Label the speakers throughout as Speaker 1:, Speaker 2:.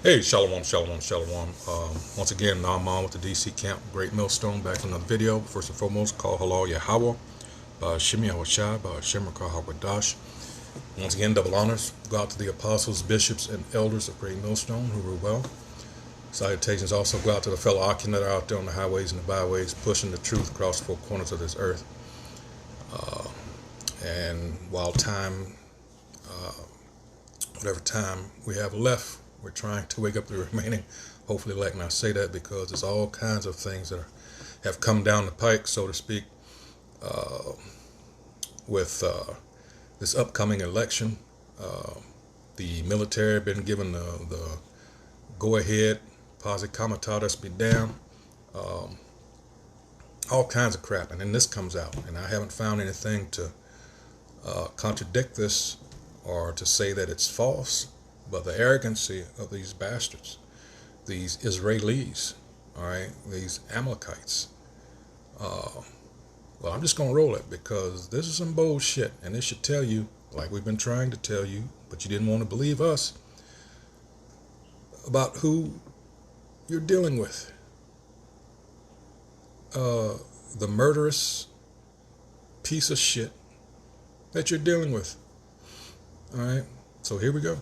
Speaker 1: Hey, Shalom, Shalom, Shalom. Once again, Naaman with the DC Camp, Great Millstone, back with another video. First and foremost, call Halal Yahweh, Shimi Awashai, Shemrakah Hawadash. Once again, double honors go out to the apostles, bishops, and elders of Great Millstone who rule well. Salutations also go out to the fellow Akim that are out there on the highways and the byways, pushing the truth across the four corners of this earth. And while whatever time we have left, we're trying to wake up the remaining hopefully elect. And I say that because there's all kinds of things that have come down the pike, so to speak, with this upcoming election. The military have been given the go-ahead, posse comitatus be damned, all kinds of crap. And then this comes out, and I haven't found anything to contradict this or to say that it's false, but the arrogancy of these bastards, these Israelis, all right, these Amalekites. Well, I'm just going to roll it because this is some bullshit, and this should tell you, like we've been trying to tell you, but you didn't want to believe us, about who you're dealing with. The murderous piece of shit that you're dealing with. All right, so here we go.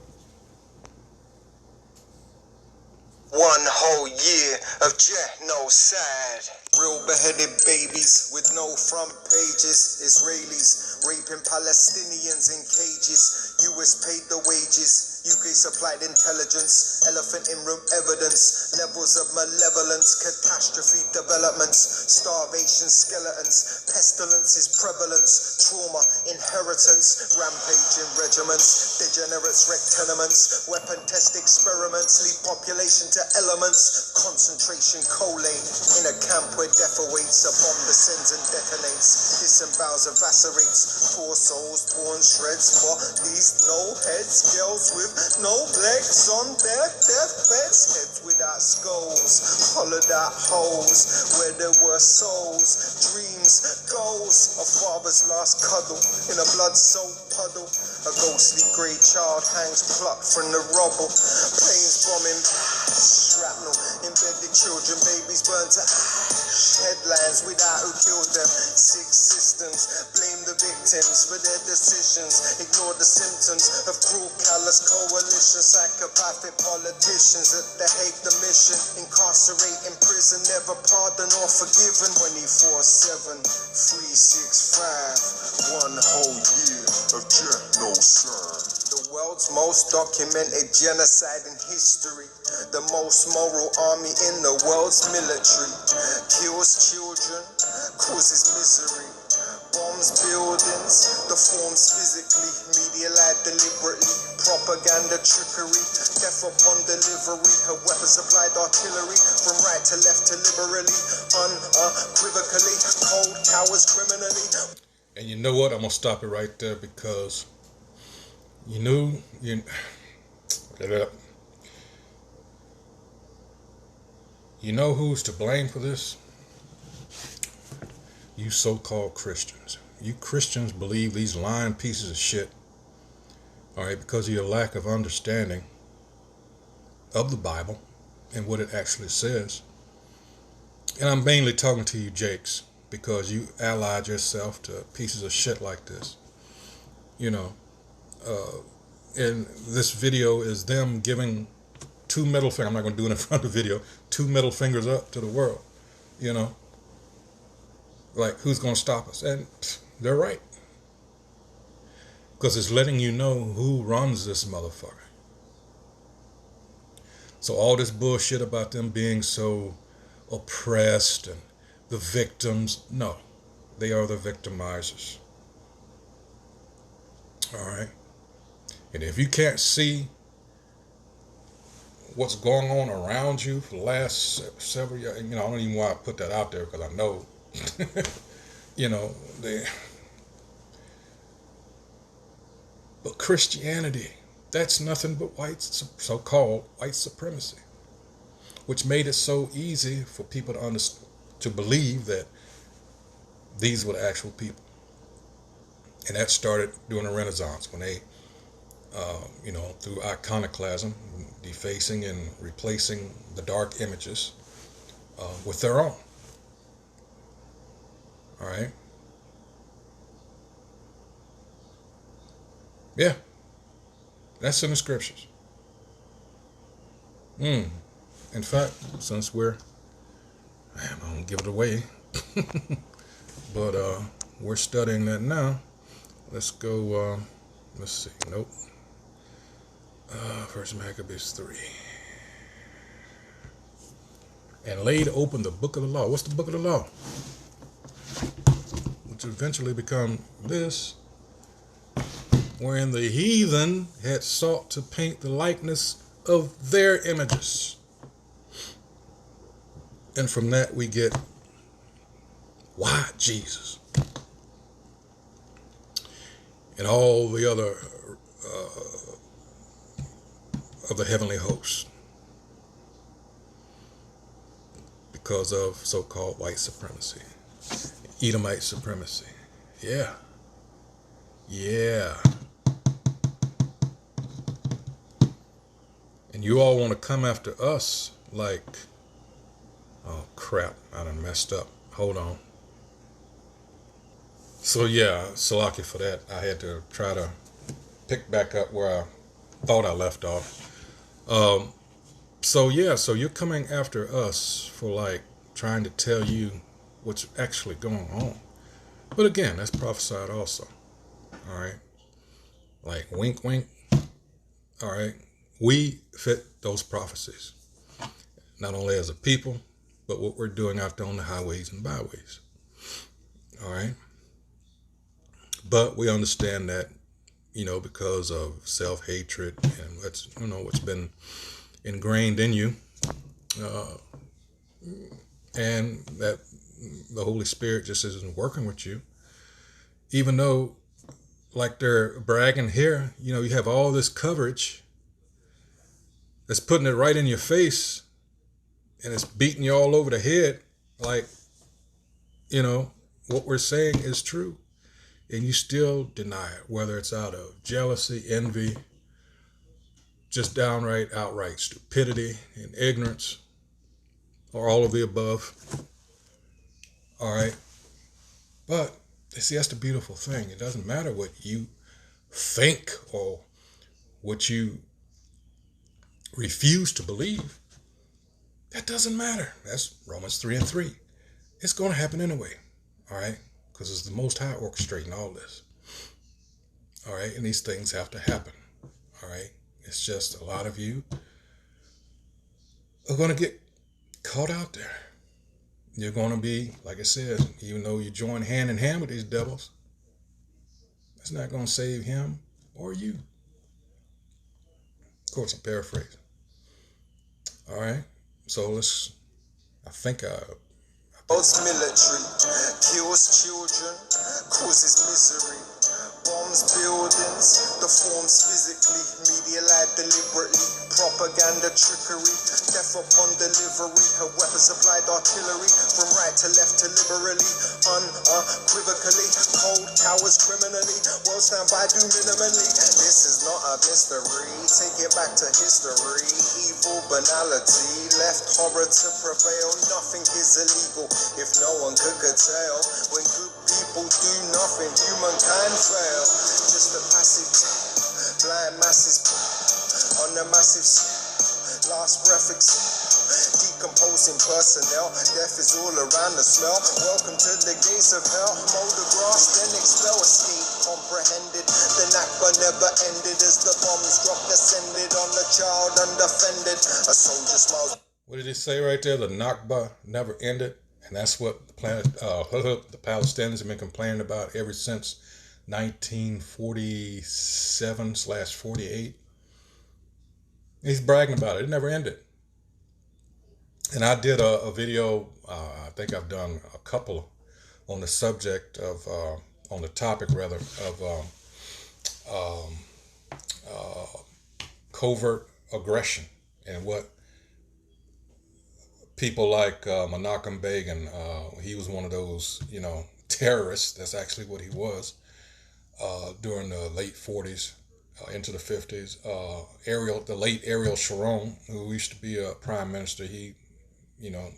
Speaker 2: One whole year of genocide. Real beheaded babies with no front pages. Israelis raping Palestinians in cages. US paid the wages. UK supplied intelligence. Elephant in room evidence. Levels of malevolence. Catastrophe developments. Starvation skeletons. Pestilence's prevalence. Trauma inheritance. Rampaging regiments. Degenerates wreck tenements. Weapon test experiments. Lead population to elements, concentration collate in a camp where death awaits. A bomb descends and detonates, disembowels and lacerates. Poor souls torn shreds, bodies no heads, girls with no legs on their deathbeds, heads without skulls, hollowed out holes where there were souls, dreams, goals. A father's last cuddle in a blood-soaked puddle. A ghostly grey child hangs plucked from the rubble. Planes bombing, shrapnel, embedded children, babies burned to ash. Headlines without who killed them. Sick systems blame the victims for their decisions. Ignore the symptoms of cruel, callous coalition. Psychopathic politicians at the Hague, the mission. Incarcerate in prison, never pardoned or forgiven. 24/7, 365, one whole year of genocide. The world's most documented genocide in history. The most moral army in the world's military. Kills children, causes misery. Bombs buildings, deforms physically. Media lied deliberately. Propaganda trickery. Death upon delivery. Her weapons supplied artillery. From right to left to liberally. Unequivocally. Cold cowards criminally.
Speaker 1: And you know what? I'm gonna stop it right there because you know who's to blame for this? You so-called Christians. You Christians believe these lying pieces of shit, all right, because of your lack of understanding of the Bible and what it actually says. And I'm mainly talking to you Jakes because you allied yourself to pieces of shit like this. And this video is them giving two middle fingers. I'm not going to do it in front of the video. Two middle fingers up to the world. Like, who's going to stop us? And they're right. Because it's letting you know who runs this motherfucker. So all this bullshit about them being so oppressed and the victims, no. They are the victimizers. All right? And if you can't see what's going on around you for the last several years, I don't even want to put that out there because I know, but Christianity, that's nothing but so-called white supremacy, which made it so easy for people to believe that these were the actual people. And that started during the Renaissance when they through iconoclasm, defacing and replacing the dark images with their own. All right. Yeah, that's in the scriptures. In fact, since I don't give it away, but we're studying that now. Let's go. Let's see. Nope. First Maccabees 3. And laid open the book of the law. What's the book of the law? Which would eventually become this, wherein the heathen had sought to paint the likeness of their images. And from that we get, why Jesus? And all the other of the heavenly hosts. Because of so-called white supremacy. Edomite supremacy. Yeah. And you all want to come after us like, oh crap, I done messed up. Hold on. So yeah, Salaki for that. I had to try to pick back up where I thought I left off. So you're coming after us for like trying to tell you what's actually going on. But again, that's prophesied also. All right. Like wink, wink. All right. We fit those prophecies. Not only as a people, but what we're doing out there on the highways and byways. All right. But we understand that, because of self-hatred and what's been ingrained in you, and that the Holy Spirit just isn't working with you, even though, like they're bragging here, you have all this coverage that's putting it right in your face, and it's beating you all over the head, like, what we're saying is true, and you still deny it, whether it's out of jealousy, envy, just outright stupidity and ignorance, or all of the above. All right. But see, that's the beautiful thing. It doesn't matter what you think or what you refuse to believe. That doesn't matter. That's Romans 3:3. It's going to happen anyway. All right. Because it's the Most High orchestrating all this. All right. And these things have to happen. All right. It's just a lot of you are going to get caught out there. You're going to be, like I said, even though you join hand in hand with these devils, it's not going to save him or you. Of course, I'm paraphrasing. All right. So
Speaker 2: Both military, kills children, causes misery, bombs buildings, deforms physically, media lied deliberately, propaganda trickery, death upon delivery, her weapons supplied artillery, from right to left to liberally, unequivocally, cold cowards criminally, world stand by, do minimally, this is not a mystery, take it back to history, evil banality, left horror to prevail, nothing is illegal. If no one could curtail, when good people do nothing, humankind fail. Just a passage, blind masses on the massive last breath decomposing personnel. Death is all around the smell. Welcome to the gates of hell. Mow the grass, then expel. Escape comprehended. The Nakba never ended as the bombs dropped, descended on the child undefended. A soldier smiles.
Speaker 1: What did it say right there? The Nakba never ended. And that's what the Palestinians have been complaining about ever since 1947/48. He's bragging about it. It never ended. And I did a video, I think I've done a couple on the subject of, on the topic rather, of covert aggression and what people like Menachem Begin, he was one of those, terrorists. That's actually what he was during the late 40s into the 50s. The late Ariel Sharon, who used to be a prime minister, he, you know,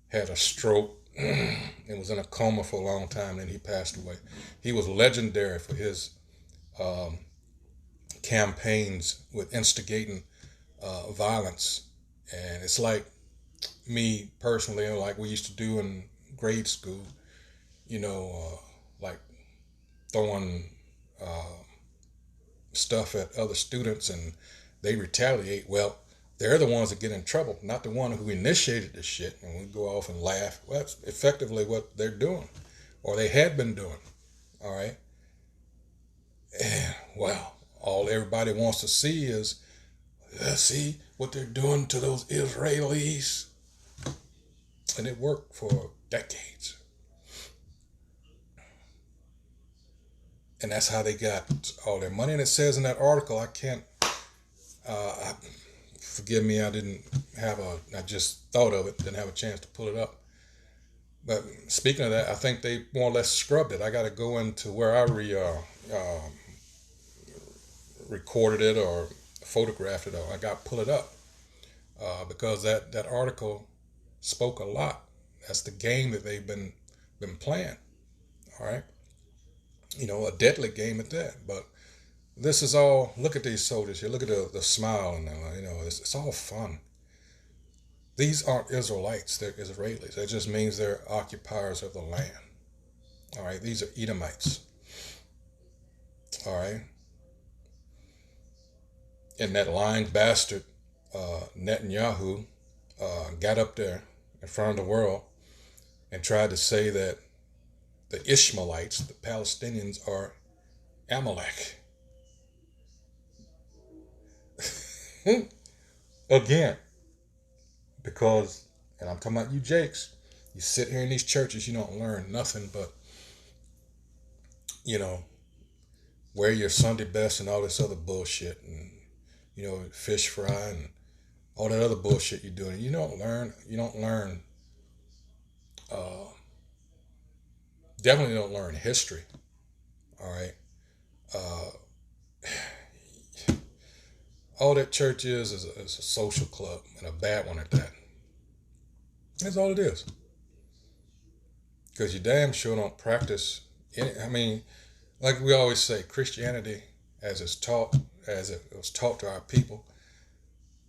Speaker 1: had a stroke and was in a coma for a long time. Then he passed away. He was legendary for his um, campaigns with instigating violence. And it's like me personally, like we used to do in grade school, like throwing stuff at other students and they retaliate. Well, they're the ones that get in trouble, not the one who initiated the shit. And we go off and laugh. Well, that's effectively what they're doing, or they had been doing. All right. And, well, all everybody wants to see is, see what they're doing to those Israelis. And it worked for decades. And that's how they got all their money. And it says in that article, forgive me, I just thought of it, didn't have a chance to pull it up. But speaking of that, I think they more or less scrubbed it. I got to go into where I recorded it or photographed it, or I got to pull it up because that article spoke a lot. That's the game that they've been playing. All right, a deadly game at that. But this is all. Look at these soldiers here. Look at the smile, and it's all fun. These aren't Israelites; they're Israelis. That just means they're occupiers of the land. All right, these are Edomites. All right, and that lying bastard Netanyahu got up there in front of the world and tried to say that the Ishmaelites, the Palestinians, are Amalek. Again, because, and I'm talking about you jakes, you sit here in these churches, you don't learn nothing but, wear your Sunday best and all this other bullshit, and, fish fry and all that other bullshit you're doing. You don't learn, definitely don't learn history. All right. All that church is a social club, and a bad one at that. That's all it is. Because you damn sure don't practice like we always say, Christianity as it was taught to our people,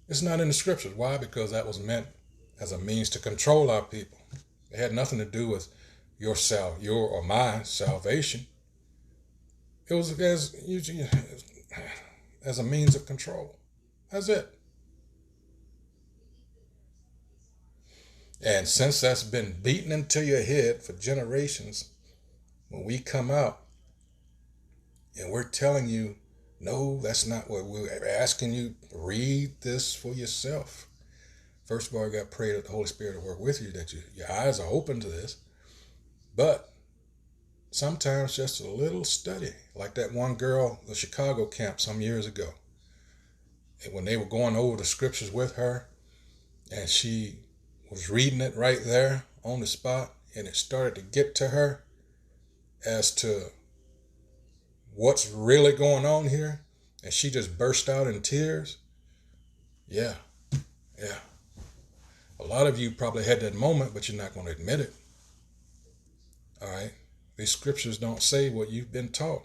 Speaker 1: it's not in the scriptures. Why? Because that was meant as a means to control our people. It had nothing to do with your or my salvation. It was as a means of control. That's it. And since that's been beaten into your head for generations, when we come out and we're telling you, no, that's not what we're asking you, read this for yourself. First of all, you got to pray that the Holy Spirit will work with you, that your eyes are open to this. But sometimes just a little study, like that one girl, the Chicago camp some years ago. And when they were going over the scriptures with her, and she was reading it right there on the spot, and it started to get to her as to what's really going on here, and she just burst out in tears. Yeah. A lot of you probably had that moment, but you're not going to admit it. All right? These scriptures don't say what you've been taught.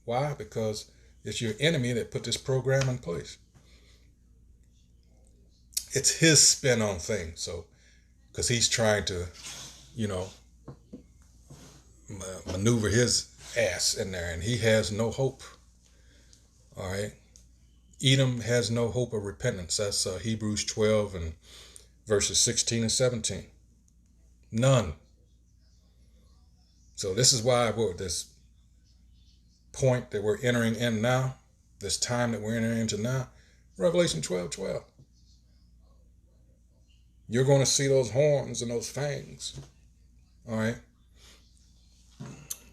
Speaker 1: Why? Because it's your enemy that put this program in place. It's his spin on things. So, because he's trying to, maneuver his ass in there, and he has no hope. All right. Edom has no hope of repentance. That's Hebrews 12 and verses 16 and 17. None. So this is why this point that we're entering in now, this time that we're entering into now, Revelation 12:12. You're going to see those horns and those fangs. All right.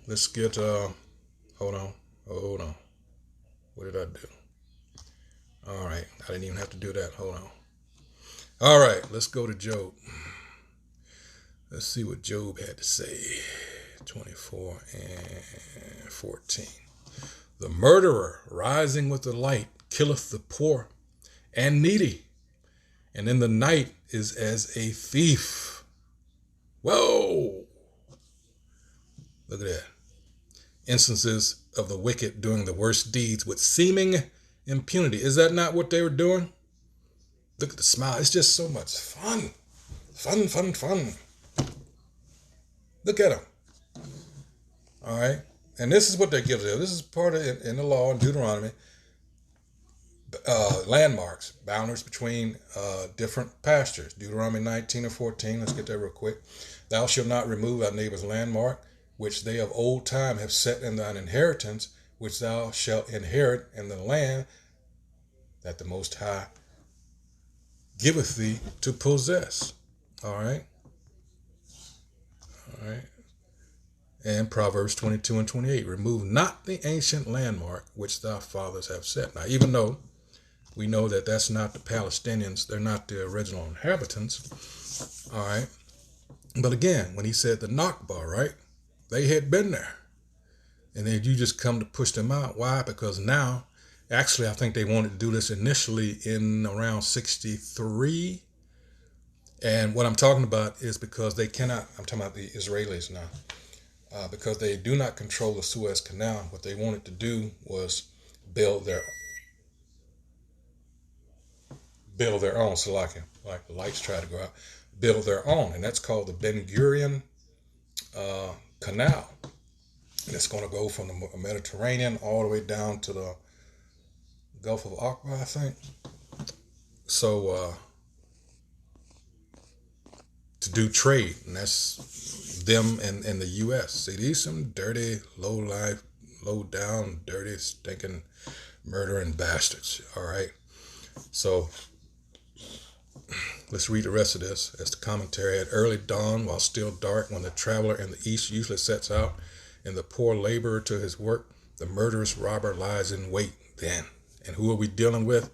Speaker 1: Let's get, hold on. What did I do? All right. I didn't even have to do that. Hold on. All right. Let's go to Job. Let's see what Job had to say. 24 and 14. The murderer rising with the light killeth the poor and needy, and in the night is as a thief. Whoa! Look at that. Instances of the wicked doing the worst deeds with seeming impunity. Is that not what they were doing? Look at the smile. It's just so much fun. Fun, fun, fun. Look at them. All right. And this is what they're guilty of. This is part of in the law in Deuteronomy. Landmarks, boundaries between different pastures. Deuteronomy 19 and 14. Let's get that real quick. Thou shalt not remove thy neighbor's landmark, which they of old time have set in thine inheritance, which thou shalt inherit in the land that the Most High giveth thee to possess. All right. All right. And Proverbs 22 and 28. Remove not the ancient landmark which thy fathers have set. Now, even though we know that that's not the Palestinians, they're not the original inhabitants. All right. But again, when he said the Nakba, right? They had been there. And then you just come to push them out. Why? Because now, actually, I think they wanted to do this initially in around 63. And what I'm talking about is because they cannot, I'm talking about the Israelis now, because they do not control the Suez Canal. What they wanted to do was build their own, so like the lights try to go out, build their own. And that's called the Ben Gurion Canal. And it's going to go from the Mediterranean all the way down to the Gulf of Aqaba, I think. So to do trade, and that's them and the U.S. See, these some dirty, low-life, low-down, dirty, stinking, murdering bastards. All right. So let's read the rest of this. As the commentary, at early dawn, while still dark, when the traveler in the east usually sets out, and the poor laborer to his work, the murderous robber lies in wait then. And who are we dealing with?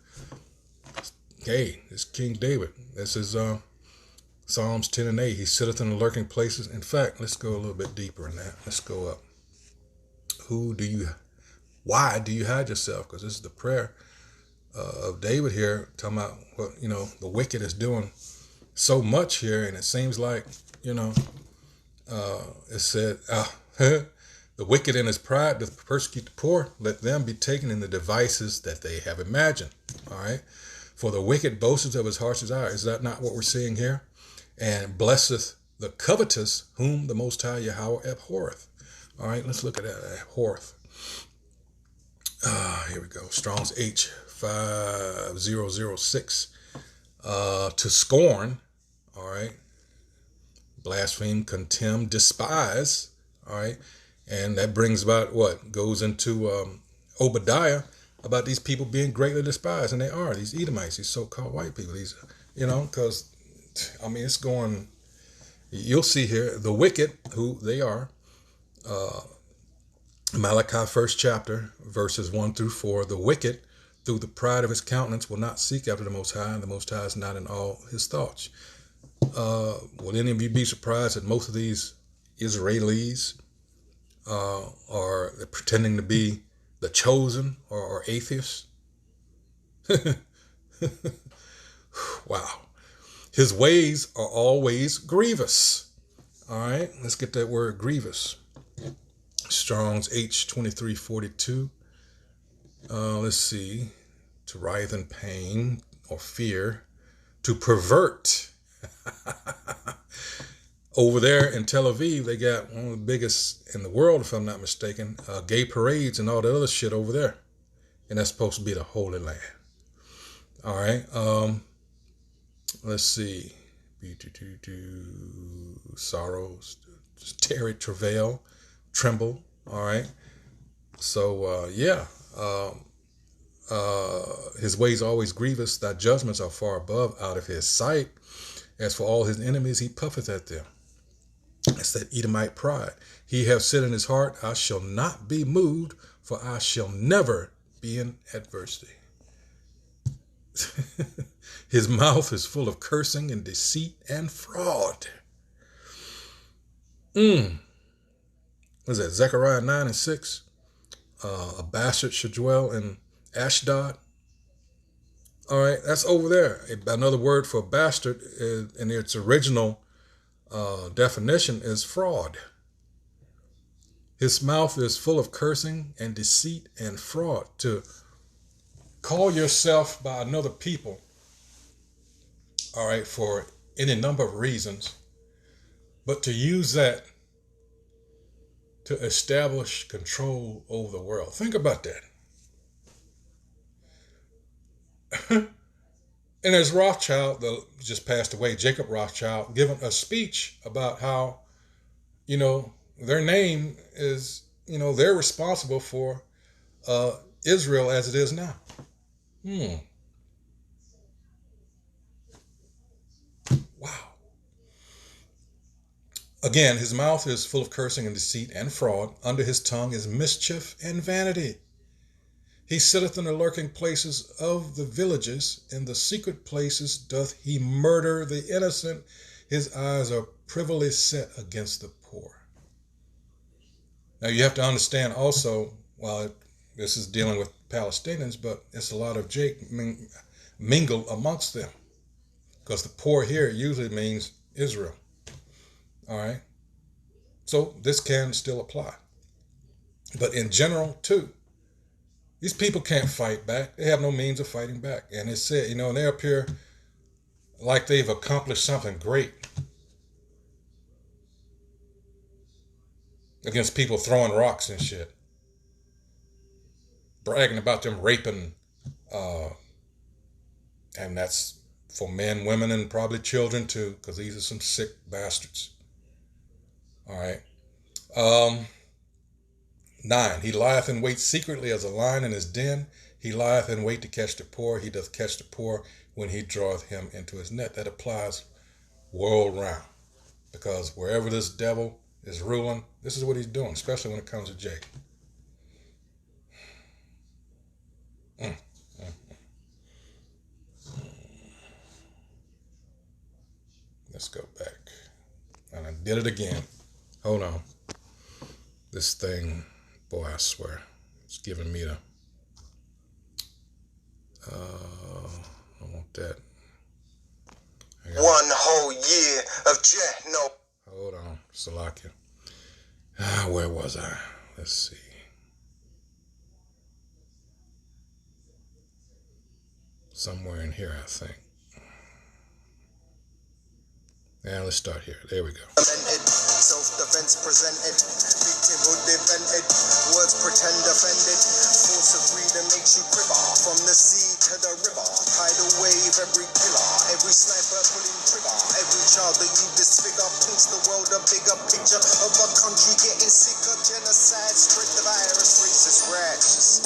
Speaker 1: Hey, it's King David. This is Psalms 10 and 8. He sitteth in the lurking places. In fact, let's go a little bit deeper in that. Let's go up. Why do you hide yourself? Because this is the prayer of David here, talking about what, the wicked is doing so much here. And it seems like, it said, the wicked in his pride doth persecute the poor. Let them be taken in the devices that they have imagined. All right. For the wicked boasteth of his heart's desire. Is that not what we're seeing here? And blesseth the covetous, whom the Most High Yahweh abhorreth. All right. Let's look at that. Abhorreth. Here we go. Strong's H5006. To scorn. All right. Blaspheme, contemn, despise. All right. And that brings about what goes into Obadiah about these people being greatly despised. And they are, these Edomites, these so-called white people. These, because, it's going, you'll see here, the wicked, who they are, Malachi 1st chapter, verses 1 through 4, the wicked, through the pride of his countenance, will not seek after the Most High, and the Most High is not in all his thoughts. Will any of you be surprised that most of these Israelis are pretending to be the chosen or atheists? Wow. His ways are always grievous. All right, let's get that word grievous. Strong's H2342. Let's see. To writhe in pain or fear. To pervert. Over there in Tel Aviv, they got one of the biggest in the world, if I'm not mistaken, gay parades and all the other shit over there. And that's supposed to be the Holy Land. All right. Let's see. Sorrows, tarry, travail, tremble. All right. So, his ways are always grievous. Thy judgments are far above out of his sight. As for all his enemies, he puffeth at them. That's that Edomite pride. He hath said in his heart, I shall not be moved, for I shall never be in adversity. His mouth is full of cursing and deceit and fraud. What is that? Zechariah 9 and 6. a bastard should dwell in Ashdod. All right, that's over there. Another word for bastard in its original definition is fraud. His mouth is full of cursing and deceit and fraud. To call yourself by another people, all right, for any number of reasons, but to use that to establish control over the world. Think about that. And there's Rothschild, that just passed away, Jacob Rothschild, giving a speech about how, their name is, they're responsible for Israel as it is now. Wow. Again, his mouth is full of cursing and deceit and fraud. Under his tongue is mischief and vanity. He sitteth in the lurking places of the villages. In the secret places doth he murder the innocent. His eyes are privily set against the poor. Now you have to understand also, while this is dealing with Palestinians, but it's a lot of Jake mingled amongst them. Because the poor here usually means Israel. All right? So this can still apply. But in general, too, these people can't fight back. They have no means of fighting back. And it said, and they appear like they've accomplished something great against people throwing rocks and shit. Bragging about them raping, and that's for men, women, and probably children too, because these are some sick bastards. All right. 9, he lieth in wait secretly as a lion in his den. He lieth in wait to catch the poor. He doth catch the poor when he draweth him into his net. That applies world round. Because wherever this devil is ruling, this is what he's doing, especially when it comes to Jake. Let's go back. And I did it again. Hold on. This thing, boy, I swear, it's giving me the... I want that.
Speaker 2: One whole year of Jehno.
Speaker 1: Hold on, Salakia. Where was I? Let's see. Somewhere in here, I think. Yeah, let's start here. There we go.
Speaker 2: Self-defense presented, victimhood defended, words pretend offended, force of freedom makes you quiver, from the sea to the river, tidal wave, every killer, every sniper pulling trigger, every child that you disfigure, paints the world a bigger picture of a country getting sicker, genocide, spread the virus, racist rats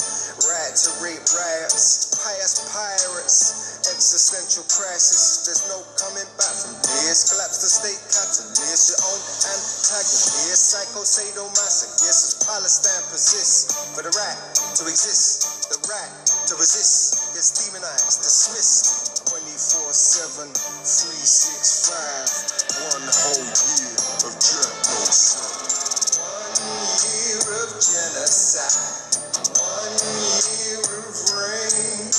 Speaker 2: to rape riots, pious pirates, existential crisis, there's no coming back from this, collapse the state, catalyst your own antagonist, psycho sadomasochist, as Palestine persists, for the right to exist, the right to resist, gets demonized, dismissed, 24/7, 365, one whole year of genocide. 1 year of genocide, 1 year of reign,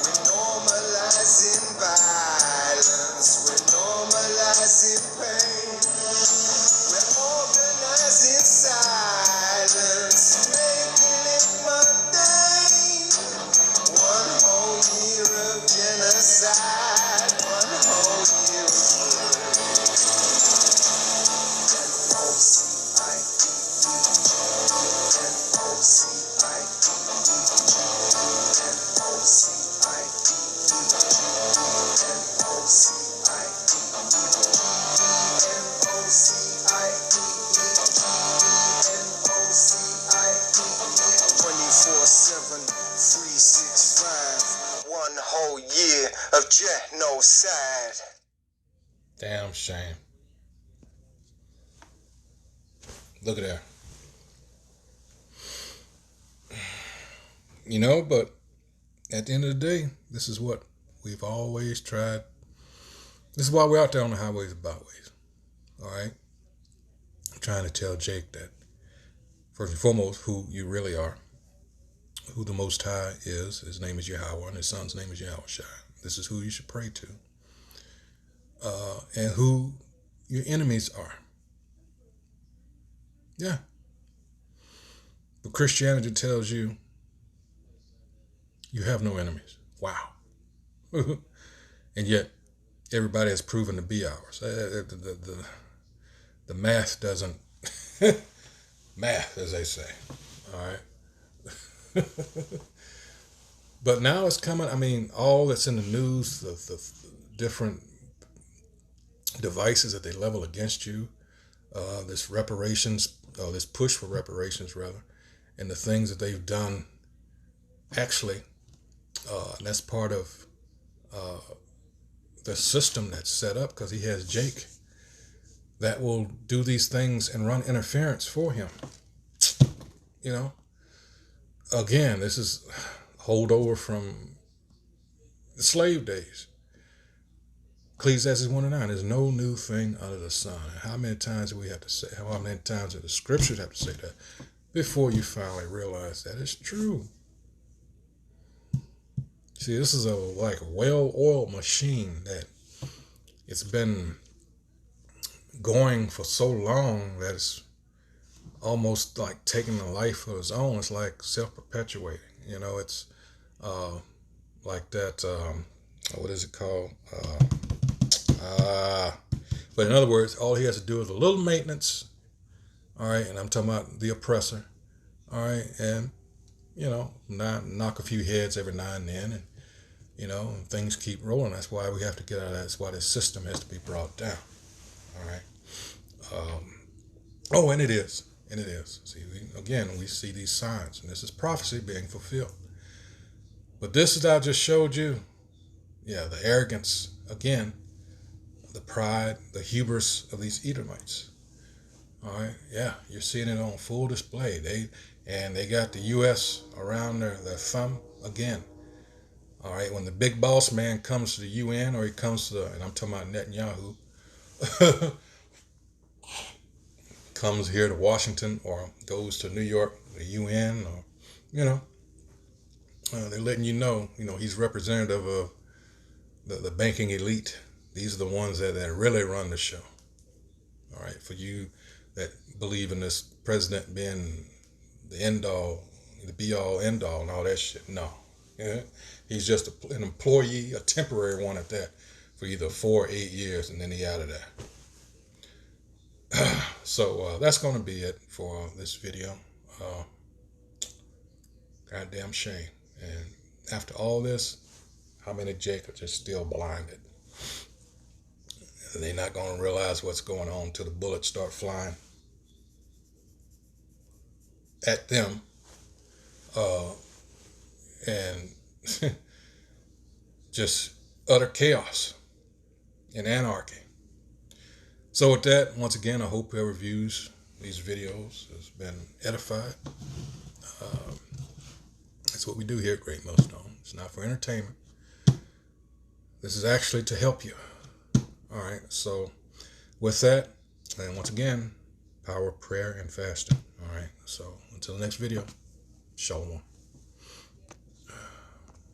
Speaker 2: we're normalizing violence, we're normalizing pain, we're organizing silence, making it mundane. 1 whole year of genocide, 1 whole year of of genocide.
Speaker 1: Damn shame. Look at that. But at the end of the day, this is what we've always tried. This is why we're out there on the highways and byways. All right? I'm trying to tell Jake that, first and foremost, who you really are. who the Most High is. His name is Yahweh, and his son's name is Yahushua. This is who you should pray to, and who your enemies are. Yeah. But Christianity tells you you have no enemies. Wow. And yet, everybody has proven to be ours. The math doesn't math, as they say. All right. But now it's coming. I mean, all that's in the news, the different devices that they level against you, this reparations, this push for reparations, rather, and the things that they've done. Actually, and that's part of the system that's set up, because he has Jake that will do these things and run interference for him. You know, again, this is holdover from the slave days. Ecclesiastes 1:9, there's no new thing under the sun. How many times do we have to say, how many times do the scriptures have to say that before you finally realize that it's true? See, this is like a well-oiled machine that it's been going for so long that it's almost like taking a life of its own. It's like self-perpetuating. You know, it's like that, what is it called? But in other words, all he has to do is a little maintenance, all right, and I'm talking about the oppressor, all right, and, you know, knock a few heads every now and then, and, you know, and things keep rolling. That's why we have to get out of that. That's why this system has to be brought down, all right. Oh, and it is. See, we see these signs, and this is prophecy being fulfilled. But this that I just showed you, yeah, the arrogance, again, the pride, the hubris of these Edomites. All right, yeah, you're seeing it on full display. They got the U.S. around their thumb again. All right, when the big boss man comes to the UN, or he comes to, and I'm talking about Netanyahu, comes here to Washington or goes to New York, the UN, or, you know, they're letting you know, he's representative of the banking elite. These are the ones that really run the show. All right, for you that believe in this president being the end all, the be all, end all, and all that shit. No, yeah, he's just an employee, a temporary one at that, for either 4 or 8 years, and then he out of there. So that's going to be it for this video. Goddamn shame. And after all this, how many Jacobs are still blinded? They're not going to realize what's going on till the bullets start flying at them. And just utter chaos and anarchy. So with that, once again, I hope whoever views these videos has been edified. That's what we do here at Great Millstone. It's not for entertainment. This is actually to help you. All right, so with that, and once again, power of prayer and fasting. All right, so until the next video, shalom.